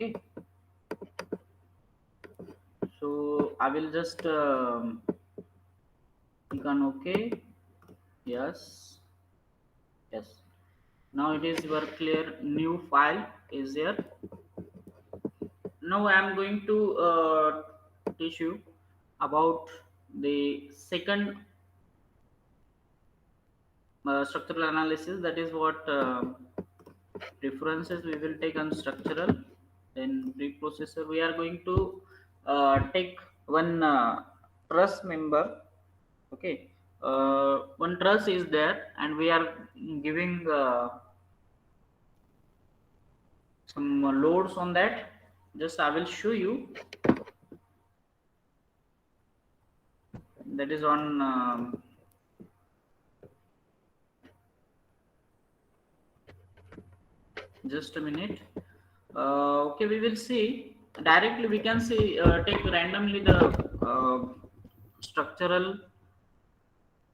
Okay, so I will just click on OK. Yes, yes. Now it is your clear new file is there. Now I am going to teach you about the second structural analysis. That is what references we will take on structural. Then preprocessor we are going to take one truss member. Okay, one truss is there and we are giving some loads on that. Just I will show you. That is on just a minute. Okay, we will see directly. We can see take randomly the structural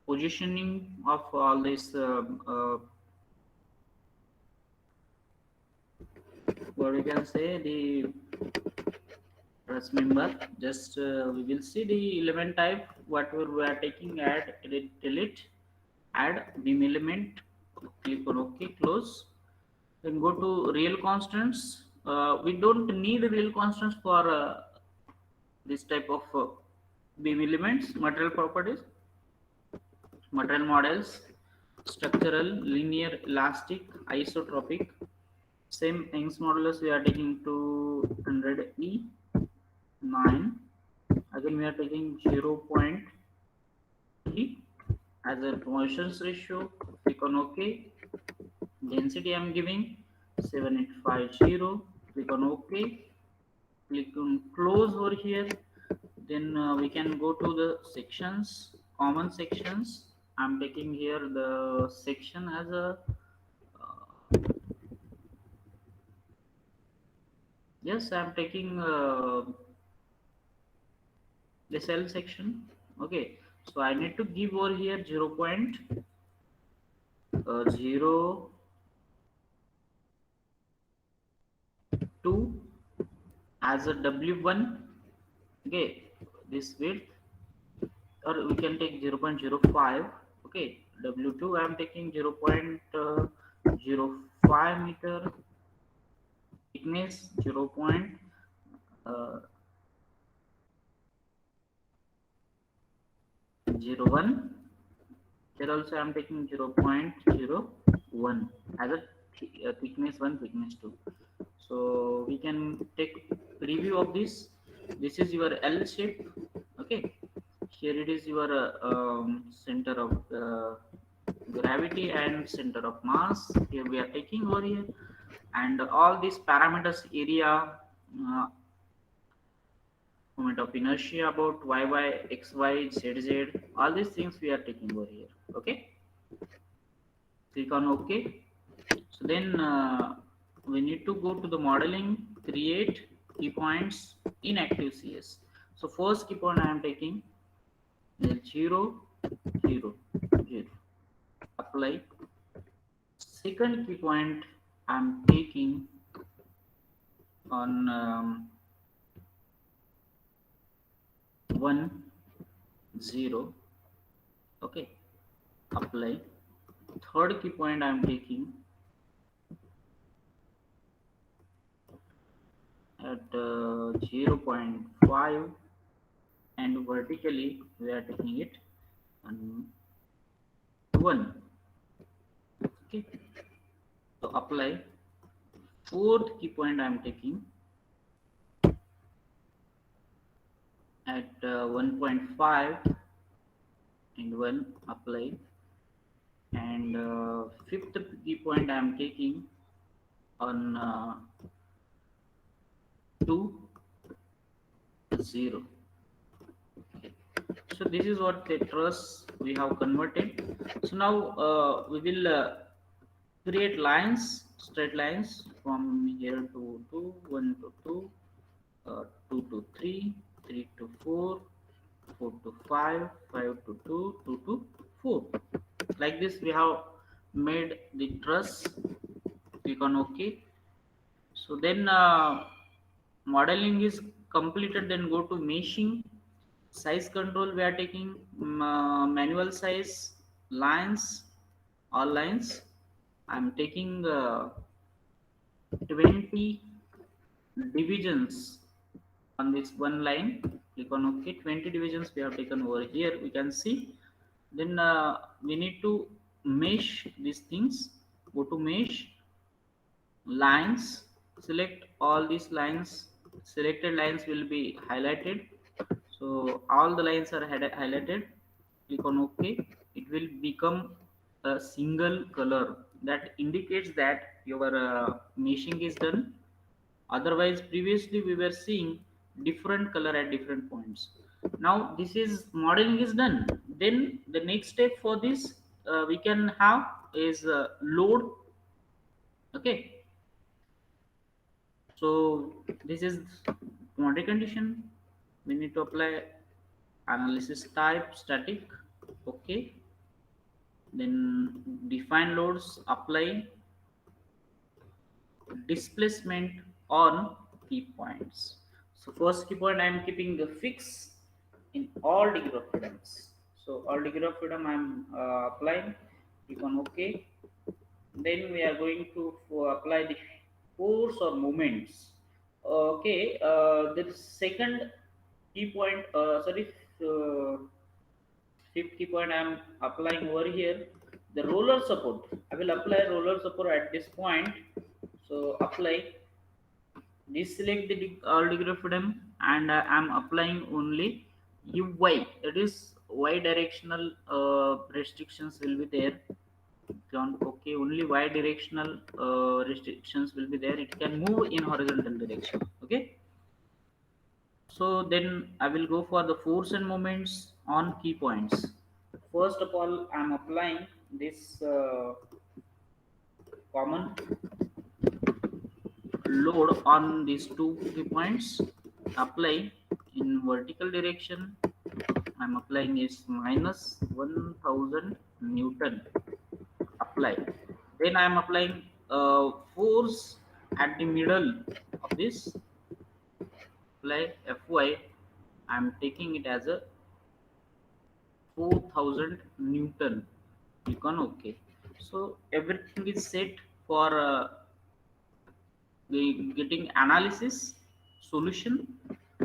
positioning of all this. What we can say the press member. Just we will see the element type. Whatever we are taking, add, edit, delete, add beam element. Click on OK, close. Then go to real constants. We don't need real constants for this type of beam elements. Material properties, material models, structural, linear, elastic, isotropic. Same Young's modulus we are taking 200 E 9. Again we are taking 0.3 as a Poisson's ratio. Click on OK. Density I am giving 7850. Click on OK. Click on close over here. Then we can go to the sections, common sections. I'm taking here the section as a yes, I'm taking the cell section. Okay, so I need to give over here 0.02 as a W1. Okay, this width, or we can take 0.05. Okay, W2 I am taking 0.05 meter, thickness 0.01. Here also I am taking 0.01 as a thickness 1, thickness 2. So we can take preview of this. This is your L shape. Okay, here it is your center of gravity and center of mass. Here we are taking over here, and all these parameters, area, uh, moment of inertia, about y, xy, zz, all these things we are taking over here. Okay, click on OK. So then we need to go to the modeling, create key points in active CS. So first key point I am taking is 0, 0, 0. Apply. Second key point I am taking on 1, 0. Okay. Apply. Third key point I am taking at 0.5, and vertically we are taking it on 1. Okay, so apply. Fourth key point I am taking at 1.5 and 1. Apply. And fifth key point I am taking on 2, 0. Okay. So this is what the truss we have converted. So now we will create lines, straight lines from here to 2, 1 to 2, 2 to 3, 3 to 4, 4 to 5, 5 to 2, 2 to 4. Like this we have made the truss. Click on OK. So then modeling is completed, then go to meshing. Size control, we are taking manual size, lines, all lines. I'm taking 20 divisions on this one line. Click on OK. 20 divisions we have taken over here, we can see. Then we need to mesh these things. Go to mesh, lines, select all these lines. Selected lines will be highlighted, so all the lines are highlighted. Click on OK. It will become a single color, that indicates that your meshing is done. Otherwise previously we were seeing different color at different points. Now this is modeling is done. Then the next step for this we can have is load. Okay, so this is boundary condition. We need to apply analysis type static. Okay, then define loads, apply displacement on key points. So first key point I am keeping the fix in all degree of freedoms. So all degree of freedom I am applying. Click on OK. Then we are going to apply the force or moments. Okay, the second key point, uh, fifth key point I am applying over here. The roller support. I will apply roller support at this point. So apply, deselect the all degree of freedom, and I am applying only uy. That is y directional restrictions will be there. Okay, only y directional restrictions will be there. It can move in horizontal direction. Okay, so then I will go for the force and moments on key points. First of all I am applying this common load on these two key points. Apply in vertical direction. I'm applying is minus 1000 Newton. Apply. Then I'm applying force at the middle of this. Apply Fy. I'm taking it as a 4000 Newton. Click on OK. So everything is set for the getting analysis solution.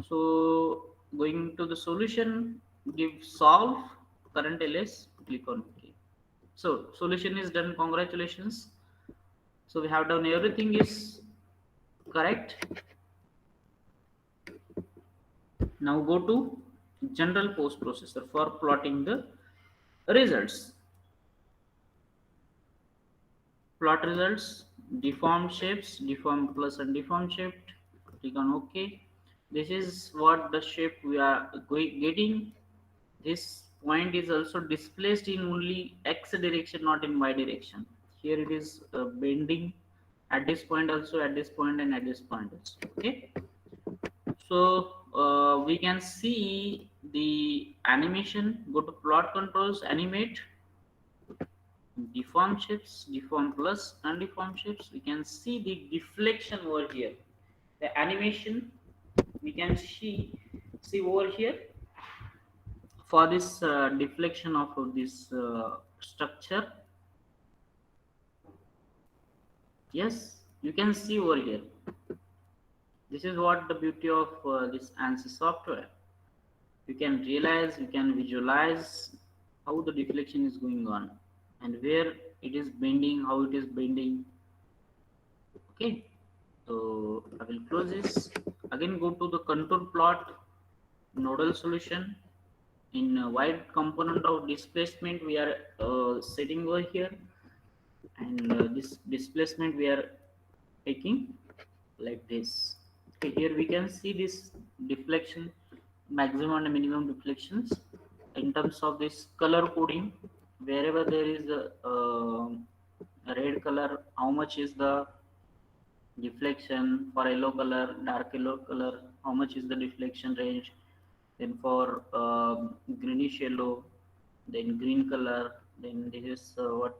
So going to the solution, give solve current ls, click on OK. So solution is done. Congratulations. So we have done everything is correct. Now go to general post processor for plotting the results. Plot results, deformed shapes, deformed plus and deformed shaped. Click on OK. This is what the shape we are getting. This point is also displaced in only x direction, not in y direction. Here it is bending at this point also, at this point, and at this point also. Okay, so we can see the animation. Go to plot controls, animate, deform shapes, deform plus and deform shapes. We can see the deflection over here. The animation we can see over here for this deflection of this structure. Yes, you can see over here. This is what the beauty of this ANSYS software. You can realize, you can visualize how the deflection is going on and where it is bending, how it is bending. Okay, so I will close this. Again, go to the contour plot, nodal solution. In wide component of displacement, we are setting over here, and this displacement we are taking like this. Okay, here we can see this deflection, maximum and minimum deflections in terms of this color coding. Wherever there is a red color, how much is the deflection? For yellow color, dark yellow color, how much is the deflection range? Then for greenish yellow, then green color, then this is what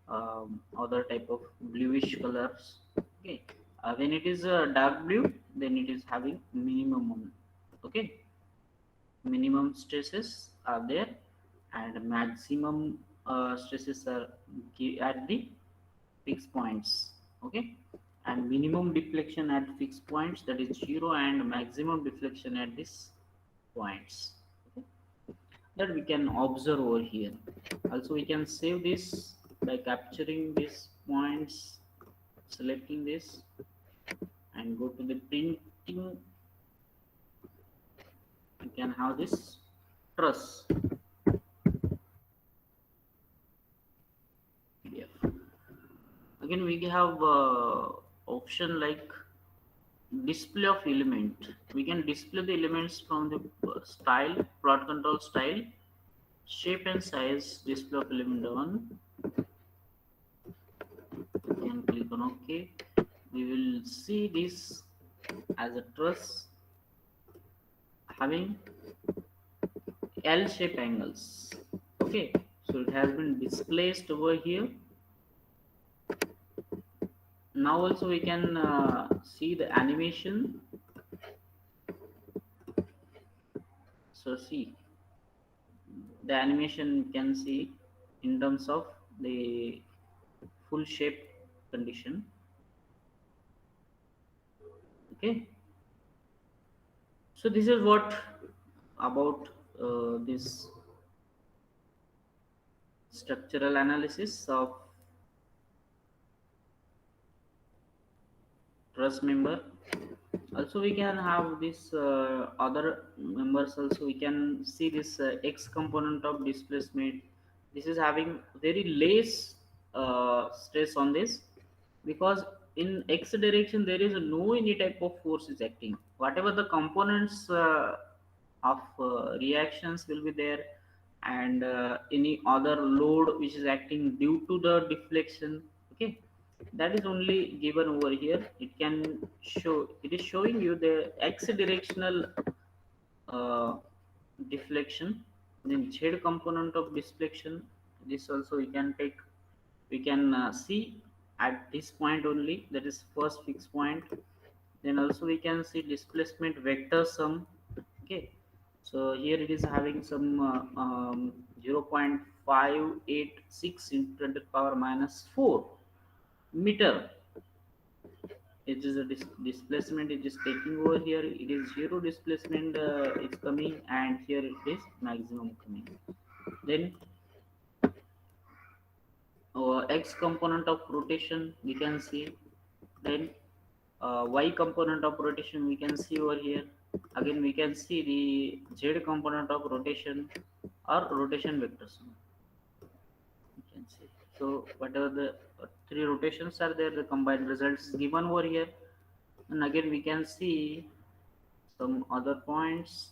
other type of bluish colors. Okay, when it is dark blue, then it is having minimum. Okay, minimum stresses are there, and maximum stresses are at the fixed points. Okay, and minimum deflection at fixed points, that is 0, and maximum deflection at this points. Okay, that we can observe over here. Also we can save this by capturing these points, selecting this, and go to the printing. You can have this truss PDF. Again we have option like display of element. We can display the elements from the style, plot control style, shape and size, display of element on. We can click on OK. We will see this as a truss having L shape angles. Okay, so it has been displaced over here. Now also we can see the animation. So see the animation you can see in terms of the full shape condition. Okay, so this is what about this structural analysis of truss member. Also we can have this other members. Also we can see this x component of displacement. This is having very less stress on this, because in x direction there is no any type of force is acting. Whatever the components of reactions will be there, and any other load which is acting due to the deflection. Okay, that is only given over here. It can show, it is showing you the x directional uh, deflection, then z component of deflection. This also we can take, we can see at this point only, that is first fixed point. Then also we can see displacement vector sum. Okay, so here it is having some 0.586 into 10 to the power minus 4 meter. It is a displacement it is taking over here. It is zero displacement it's coming, and here it is maximum coming. Then x component of rotation we can see. Then y component of rotation we can see over here. Again we can see the z component of rotation or rotation vector sum. You can see, so whatever the three rotations are there, the combined results is given over here. And again we can see some other points.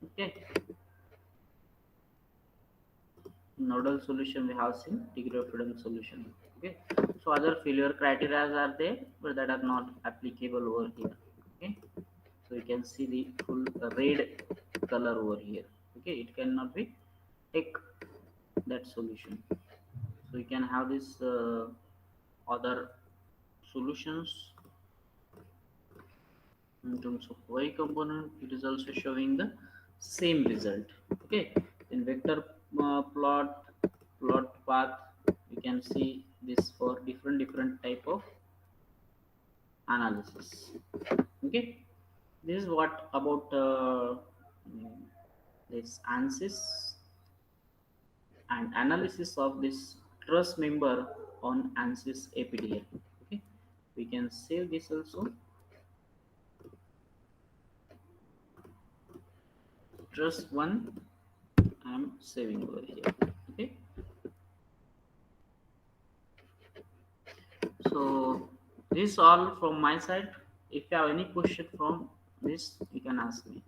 Okay, nodal solution we have seen, degree of freedom solution. Okay, so other failure criteria are there, but that are not applicable over here. Okay, so you can see the full red color over here. Okay, it cannot be take that solution. So you can have this other solutions. In terms of y component, it is also showing the same result. Okay, in vector plot path you can see this for different type of analysis. Okay, this is what about this ANSYS and analysis of this truss member on ANSYS APDL. Okay, we can save this also. Truss 1 I am saving over here. Okay, so this is all from my side. If you have any question from this, you can ask me.